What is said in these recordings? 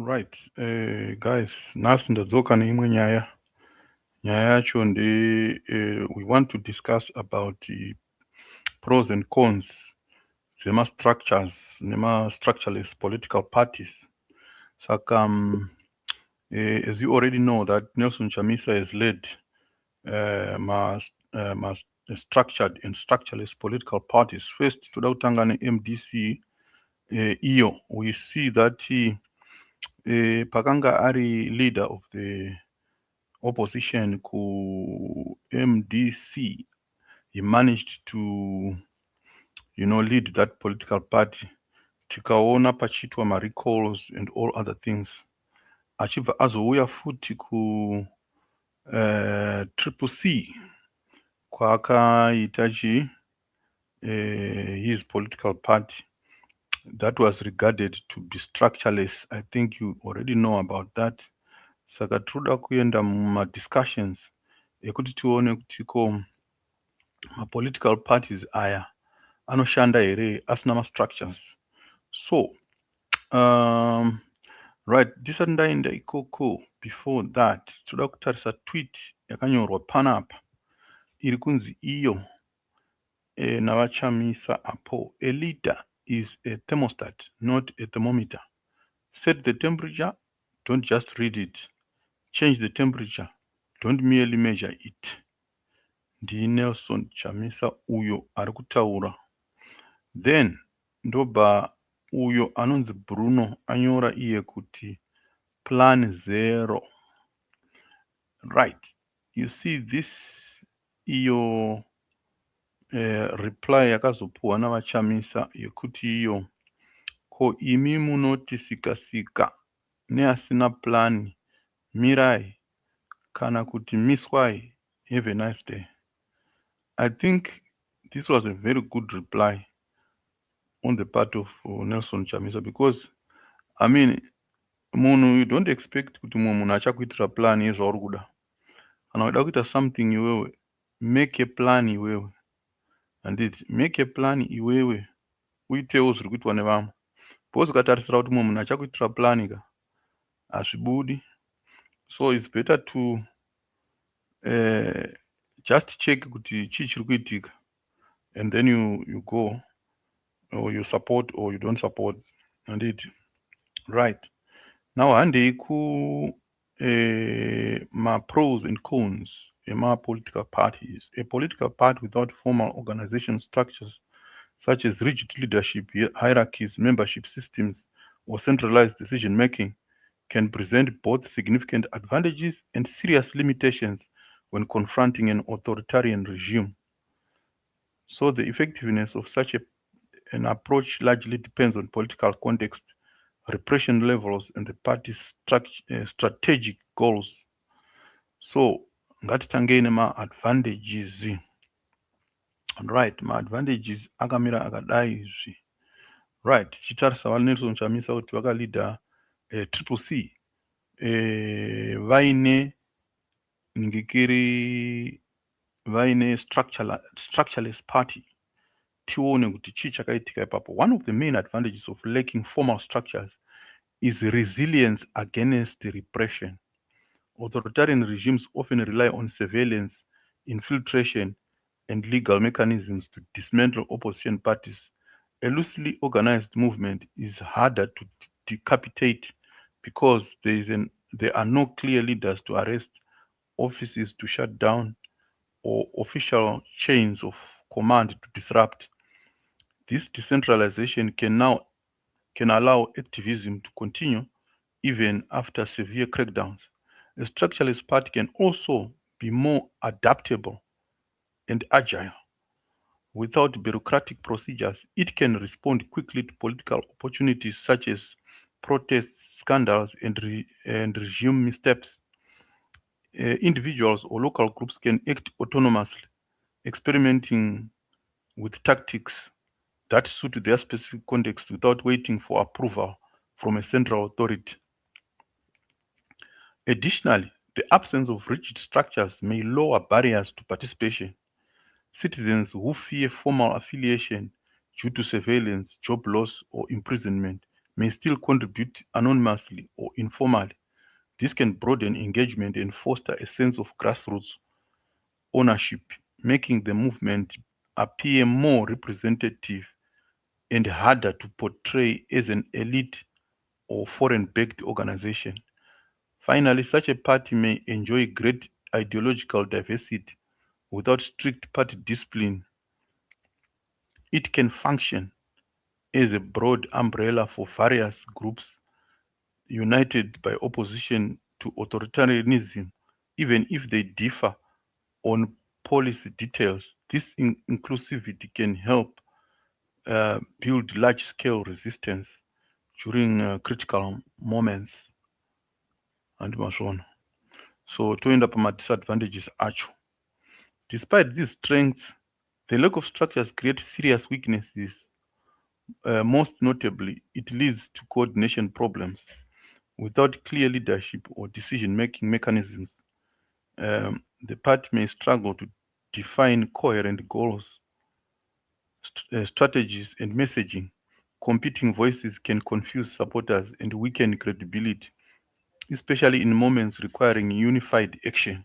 Right, guys, nasi ndadzoka neimwe nyaya. Nyaya yacho we want to discuss about the pros and cons dzema-structures nema-structureless political parties. Saka, as you already know that Nelson Chamisa has led structured and structureless political parties. First, toda kutanga ne-MDC iyo, we see that pakanga ari leader of the opposition ku MDC, he managed to lead that political party. Tikaona pachitwa ma-recalls and all other things. Achibva azouya futi ku triple C kwaakaita his political party that was regarded to be structureless. I think you already know about that. Saka tinoda kuenda muma-discussions ekuti tione kuti ko ma-political parties aya anoshanda here asina ma-structures. So right, ndisati ndaenda ikoko, before that toda kutarisa tweet yakanyorwa panapa iri kunzi iyo navachamisa apo, a leader is a thermostat, not a thermometer. Set the temperature, don't just read it. Change the temperature, don't merely measure it. Nelson Chamisa uyo ari kutaura. Then ndobva uyo anonzi Bruno anyora iye kuti plan zero. Right, you see this iyo reply yakazopuwa navachamisa yekuti iyo ko imi munoti sika neasina plani mirai kana kuti miswai. Have a nice day. I think this was a very good reply on the part of Nelson Chamisa, because I mean, munhu, you don't expect kuti mumwe munhu achakuitira plan yezvauri kuda. Kana uida kuita something iwewe, make a plan iwewe. Handiti, make a plan iwewe uitewo zviri kuitwa nevamwe. Because ukatarisira kuti mumwe munhu achakuitira plan ka hazvibudi. So it's better to just check kuti chii chiri kuitika, and then you go, or you support or you don't support. Indeed. Right, now handei ku ma-pros and cons ema-political parties. A political party without formal organization structures such as rigid leadership hierarchies, membership systems, or centralized decision making can present both significant advantages and serious limitations when confronting an authoritarian regime. So the effectiveness of such an approach largely depends on political context, repression levels, and the party's strategic goals. So ngatitangei nema-advantages. Right, ma-advantages akamira akadai izvi. Right, tichitarisa vaNelson Chamisa kuti vakalida triple C vaine ningekiri vaine structureless party. Tione kuti chii chakaitika ipapo. One of the main advantages of lacking formal structures is resilience against repression. Authoritarian regimes often rely on surveillance, infiltration, and legal mechanisms to dismantle opposition parties. A loosely organized movement is harder to decapitate because there are no clear leaders to arrest, offices to shut down, or official chains of command to disrupt. This decentralization can allow activism to continue even after severe crackdowns. A structureless party can also be more adaptable and agile. Without bureaucratic procedures, it can respond quickly to political opportunities such as protests, scandals, and regime missteps. Individuals or local groups can act autonomously, experimenting with tactics that suit their specific context without waiting for approval from a central authority. Additionally, the absence of rigid structures may lower barriers to participation. Citizens who fear formal affiliation due to surveillance, job loss, or imprisonment may still contribute anonymously or informally. This can broaden engagement and foster a sense of grassroots ownership, making the movement appear more representative and harder to portray as an elite or foreign backed organization. Finally, such a party may enjoy great ideological diversity without strict party discipline. It can function as a broad umbrella for various groups united by opposition to authoritarianism, even if they differ on policy details. This inclusivity can help build large scale resistance during critical moments. Handimazvona. So toenda pamadisadvantages acho. Despite these strengths, the lack of structures creates serious weaknesses. Most notably, it leads to coordination problems. Without clear leadership or decision making mechanisms, the party may struggle to define coherent goals, strategies, and messaging. Competing voices can confuse supporters and weaken credibility, especially in moments requiring unified action.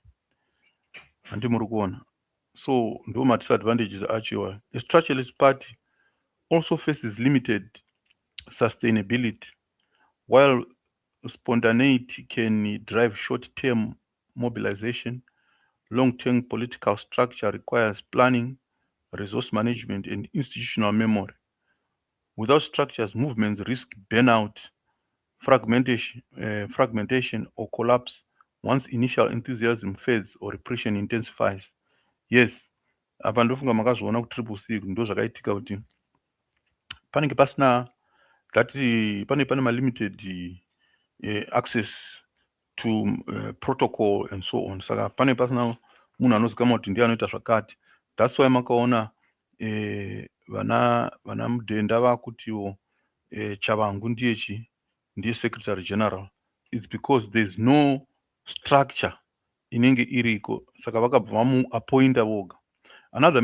Handimuri kuona. So, ndo madisadvantages achiwa. A structureless party also faces limited sustainability. While spontaneity can drive short term mobilization, long term political structure requires planning, resource management, and institutional memory. Without structures, movements risk burnout, fragmentation, or collapse once initial enthusiasm fades or repression intensifies. Yes, apa ndofunga makazviona kuti triple C ndo zvakaitika kuti panenge pasina pane malimited access to protocol and so on, saka pane pasina munhu anozikama kuti ndiye anoita zvakati. That's why makaona vana mudhenda vakutiwo chavangu ndiye secretary general. It's because there's no structure inenge iriko, saka vakabva vamuappointa voga. Another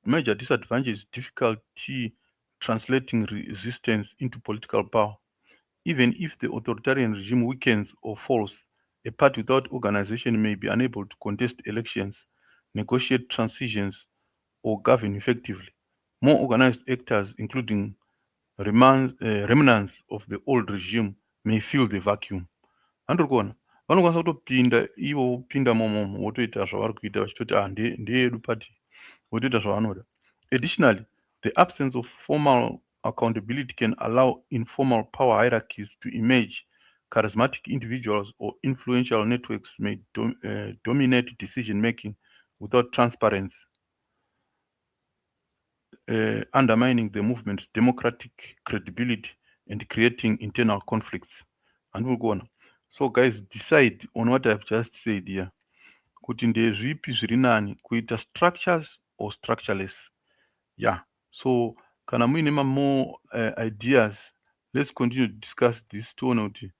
major disadvantage is difficulty translating resistance into political power. Even if the authoritarian regime weakens or falls, a party without organization may be unable to contest elections, negotiate transitions, or govern effectively. More organized actors, including remnants of the old regime, may fill the vacuum. Handiri kuona vanokwanisa kutopinda ivo vopinda momomo votoita zvavari kuita vachitoti ndeyedu party votoita zvavanoda. Additionally, the absence of formal accountability can allow informal power hierarchies to emerge. Charismatic individuals or influential networks may dominate decision making without transparency, undermining the movement's democratic credibility and creating internal conflicts. Handiri kuona. So guys, decide on what I've just said here. Kuti ndezvipi zviri nani kuita structures or structureless. Yeah. So kana muine more ideas, let's continue to discuss this toone kuti